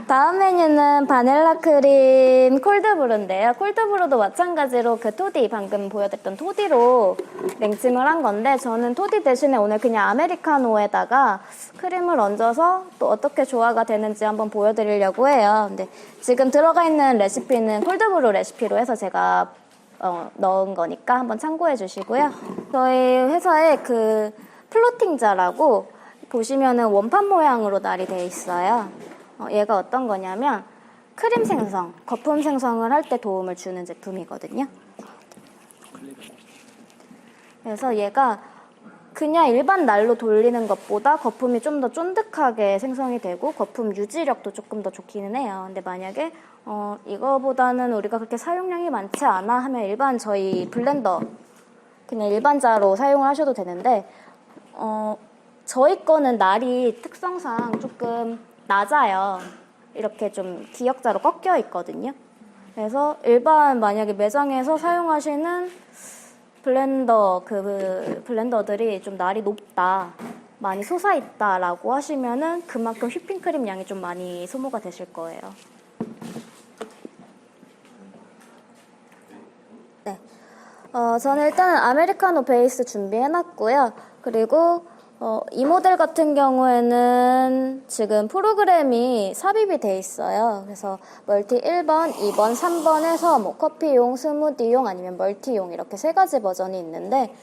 다음 메뉴는 바닐라 크림 콜드브루인데요. 콜드브루도 마찬가지로 그 토디, 방금 보여드렸던 토디로 냉찜을 한 건데, 저는 토디 대신에 오늘 그냥 아메리카노에다가 크림을 얹어서 또 어떻게 조화가 되는지 한번 보여드리려고 해요. 근데 지금 들어가 있는 레시피는 콜드브루 레시피로 해서 제가 넣은 거니까 한번 참고해 주시고요. 저희 회사에 그 플로팅자라고 보시면은 원판 모양으로 날이 돼 있어요. 얘가 어떤 거냐면 크림 생성, 거품 생성을 할 때 도움을 주는 제품이거든요. 그래서 얘가 그냥 일반 날로 돌리는 것보다 거품이 좀 더 쫀득하게 생성이 되고 거품 유지력도 조금 더 좋기는 해요. 근데 만약에 이거보다는 우리가 그렇게 사용량이 많지 않아 하면 일반 저희 블렌더 그냥 일반자로 사용을 하셔도 되는데 저희 거는 날이 특성상 조금 낮아요. 이렇게 좀 기역자로 꺾여 있거든요. 그래서 일반 만약에 매장에서 사용하시는 블렌더들이 좀 날이 높다, 많이 솟아있다라고 하시면은 그만큼 휘핑크림 양이 좀 많이 소모가 되실 거예요. 네. 저는 일단 아메리카노 베이스 준비해놨고요. 그리고 이 모델 같은 경우에는 지금 프로그램이 삽입이 돼 있어요. 그래서 멀티 1번, 2번, 3번 해서 뭐 커피용, 스무디용 아니면 멀티용 이렇게 세 가지 버전이 있는데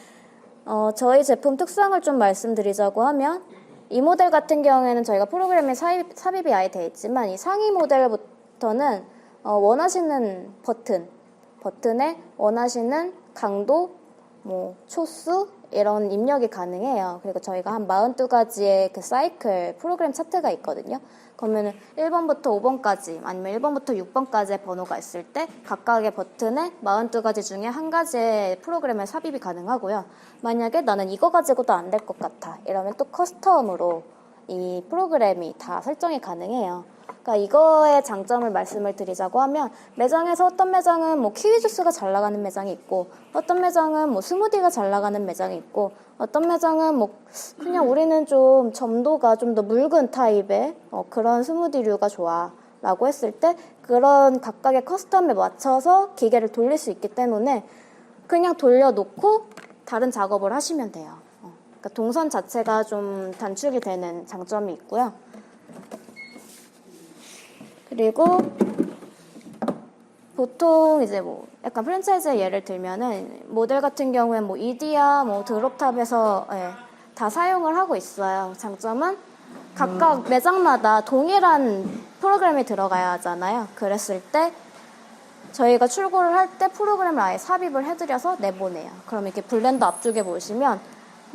저희 제품 특성을 좀 말씀드리자고 하면 이 모델 같은 경우에는 저희가 프로그램에 삽입이 아예 돼 있지만 이 상위 모델부터는 원하시는 버튼에 원하시는 강도, 뭐 초수 이런 입력이 가능해요. 그리고 저희가 한 42가지의 그 사이클 프로그램 차트가 있거든요. 그러면 1번부터 5번까지 아니면 1번부터 6번까지의 번호가 있을 때 각각의 버튼에 42가지 중에 한 가지의 프로그램에 삽입이 가능하고요. 만약에 나는 이거 가지고도 안 될 것 같아 이러면 또 커스텀으로 이 프로그램이 다 설정이 가능해요. 그러니까 이거의 장점을 말씀을 드리자고 하면 매장에서 어떤 매장은 뭐 키위 주스가 잘 나가는 매장이 있고 어떤 매장은 뭐 스무디가 잘 나가는 매장이 있고 어떤 매장은 뭐 그냥 우리는 좀 점도가 좀 더 묽은 타입의 그런 스무디류가 좋아 라고 했을 때 그런 각각의 커스텀에 맞춰서 기계를 돌릴 수 있기 때문에 그냥 돌려놓고 다른 작업을 하시면 돼요. 그러니까 동선 자체가 좀 단축이 되는 장점이 있고요. 그리고 보통 이제 뭐 약간 프랜차이즈의 예를 들면은 모델 같은 경우엔 뭐 이디야, 뭐 드롭탑에서 다 사용을 하고 있어요. 장점은 각각 매장마다 동일한 프로그램이 들어가야 하잖아요. 그랬을 때 저희가 출고를 할 때 프로그램을 아예 삽입을 해드려서 내보내요. 그럼 이렇게 블렌더 앞쪽에 보시면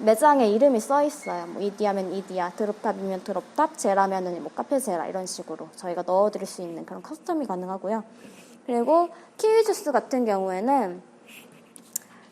매장에 이름이 써 있어요. 뭐 이디야면 이디야, 드롭탑이면 드롭탑, 제라면은 뭐 카페 제라 이런 식으로 저희가 넣어드릴 수 있는 그런 커스텀이 가능하고요. 그리고 키위 주스 같은 경우에는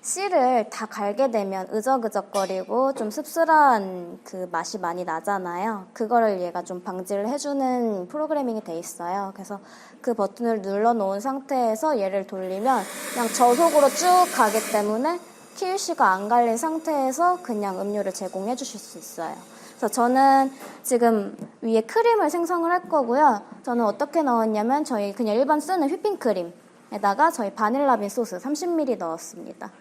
씨를 다 갈게 되면 으적으적거리고 좀 씁쓸한 그 맛이 많이 나잖아요. 그거를 얘가 좀 방지를 해주는 프로그래밍이 돼 있어요. 그래서 그 버튼을 눌러놓은 상태에서 얘를 돌리면 그냥 저속으로 쭉 가기 때문에 키위씨가 안 갈린 상태에서 그냥 음료를 제공해 주실 수 있어요. 그래서 저는 지금 위에 크림을 생성을 할 거고요. 저는 어떻게 넣었냐면 저희 그냥 일반 쓰는 휘핑크림에다가 저희 바닐라빈 소스 30ml 넣었습니다.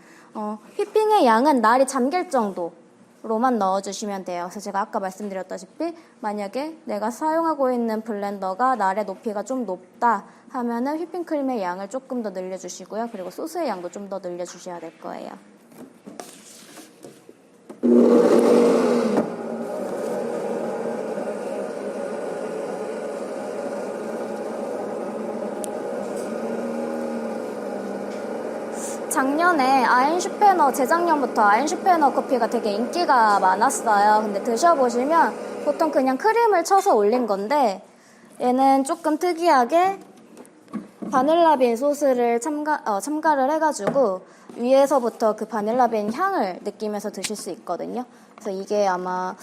휘핑의 양은 날이 잠길 정도로만 넣어주시면 돼요. 그래서 제가 아까 말씀드렸다시피 만약에 내가 사용하고 있는 블렌더가 날의 높이가 좀 높다 하면은 휘핑크림의 양을 조금 더 늘려주시고요. 그리고 소스의 양도 좀 더 늘려주셔야 될 거예요. 작년에 아인슈페너, 재작년부터 아인슈페너 커피가 되게 인기가 많았어요. 근데 드셔보시면 보통 그냥 크림을 쳐서 올린 건데 얘는 조금 특이하게 바닐라빈 소스를 첨가를 해가지고 위에서부터 그 바닐라빈 향을 느끼면서 드실 수 있거든요. 그래서 이게 아마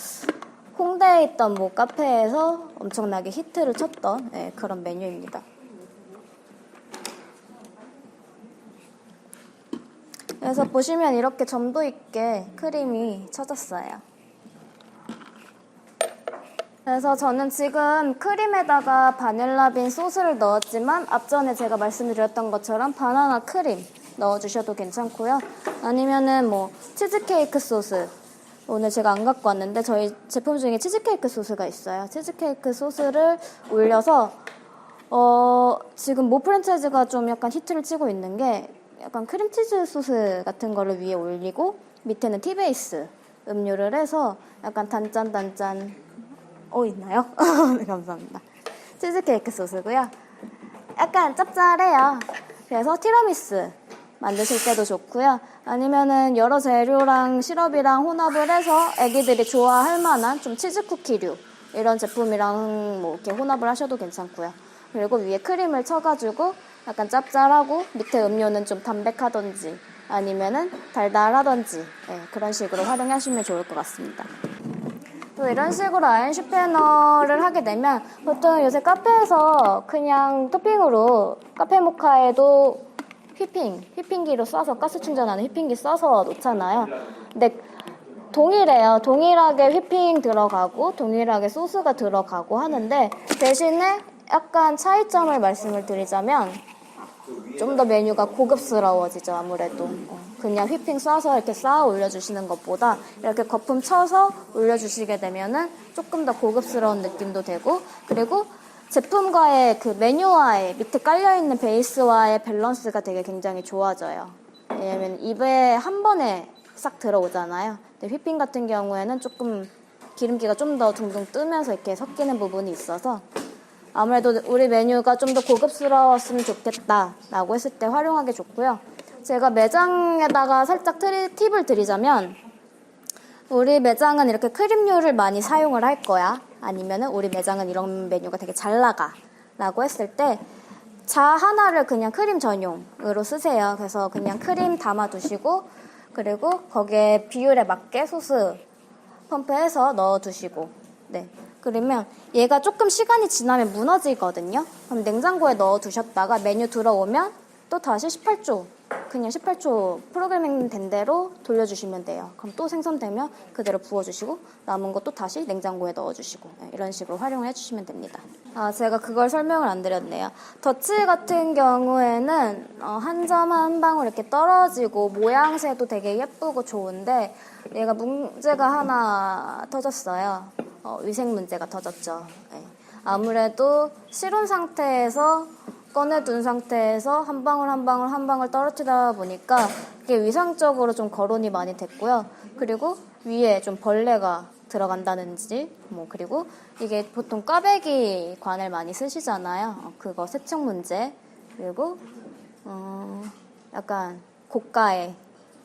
홍대에 있던 뭐 카페에서 엄청나게 히트를 쳤던 그런 메뉴입니다. 그래서 보시면 이렇게 점도 있게 크림이 쳐졌어요. 그래서 저는 지금 크림에다가 바닐라빈 소스를 넣었지만 앞전에 제가 말씀드렸던 것처럼 바나나 크림 넣어주셔도 괜찮고요. 아니면은 뭐 치즈케이크 소스, 오늘 제가 안 갖고 왔는데 저희 제품 중에 치즈케이크 소스가 있어요. 치즈케이크 소스를 올려서 지금 모 프랜차이즈가 좀 약간 히트를 치고 있는 게 약간 크림치즈 소스 같은 거를 위에 올리고 밑에는 티베이스 음료를 해서 약간 단짠 있나요? 네, 감사합니다. 치즈케이크 소스고요. 약간 짭짤해요. 그래서 티라미수 만드실 때도 좋고요. 아니면은 여러 재료랑 시럽이랑 혼합을 해서 애기들이 좋아할 만한 좀 치즈 쿠키류 이런 제품이랑 뭐 이렇게 혼합을 하셔도 괜찮고요. 그리고 위에 크림을 쳐가지고 약간 짭짤하고 밑에 음료는 좀 담백하던지 아니면은 달달하던지 네, 그런 식으로 활용하시면 좋을 것 같습니다. 또 이런 식으로 아이언 슈페너를 하게 되면 보통 요새 카페에서 그냥 토핑으로 카페 모카에도 휘핑기로 쏴서 가스 충전하는 휘핑기 쏴서 놓잖아요. 근데 동일해요. 동일하게 휘핑 들어가고 동일하게 소스가 들어가고 하는데 대신에 약간 차이점을 말씀을 드리자면 좀 더 메뉴가 고급스러워지죠. 아무래도 그냥 휘핑 쏴서 이렇게 쌓아 올려주시는 것보다 이렇게 거품 쳐서 올려주시게 되면은 조금 더 고급스러운 느낌도 되고, 그리고 제품과의 그 메뉴와의 밑에 깔려있는 베이스와의 밸런스가 되게 굉장히 좋아져요. 왜냐면 입에 한 번에 싹 들어오잖아요. 근데 휘핑 같은 경우에는 조금 기름기가 좀 더 둥둥 뜨면서 이렇게 섞이는 부분이 있어서 아무래도 우리 메뉴가 좀 더 고급스러웠으면 좋겠다 라고 했을 때 활용하기 좋고요. 제가 매장에다가 살짝 팁을 드리자면, 우리 매장은 이렇게 크림류를 많이 사용을 할 거야, 아니면은 우리 매장은 이런 메뉴가 되게 잘 나가 라고 했을 때 자 하나를 그냥 크림 전용으로 쓰세요. 그래서 그냥 크림 담아 두시고, 그리고 거기에 비율에 맞게 소스 펌프해서 넣어 두시고, 네. 그러면 얘가 조금 시간이 지나면 무너지거든요. 그럼 냉장고에 넣어 두셨다가 메뉴 들어오면 또 다시 18초, 그냥 18초 프로그래밍 된 대로 돌려주시면 돼요. 그럼 또 생성되면 그대로 부어주시고 남은 것도 다시 냉장고에 넣어주시고 이런 식으로 활용을 해주시면 됩니다. 제가 그걸 설명을 안 드렸네요. 더치 같은 경우에는 한 점 한 방울 이렇게 떨어지고 모양새도 되게 예쁘고 좋은데 얘가 문제가 하나 터졌어요. 위생 문제가 터졌죠. 네. 아무래도 실온 상태에서 꺼내둔 상태에서 한 방울 한 방울 한 방울 떨어뜨리다 보니까 이게 위상적으로 좀 거론이 많이 됐고요. 그리고 위에 좀 벌레가 들어간다든지 그리고 이게 보통 꽈배기 관을 많이 쓰시잖아요. 그거 세척 문제, 그리고 약간 고가의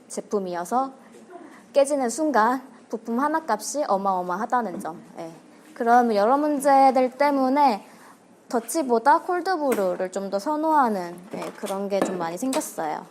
제품이어서 깨지는 순간 부품 하나 값이 어마어마하다는 점. 네. 그런 여러 문제들 때문에 더치보다 콜드브루를 좀 더 선호하는 그런 게 좀 많이 생겼어요.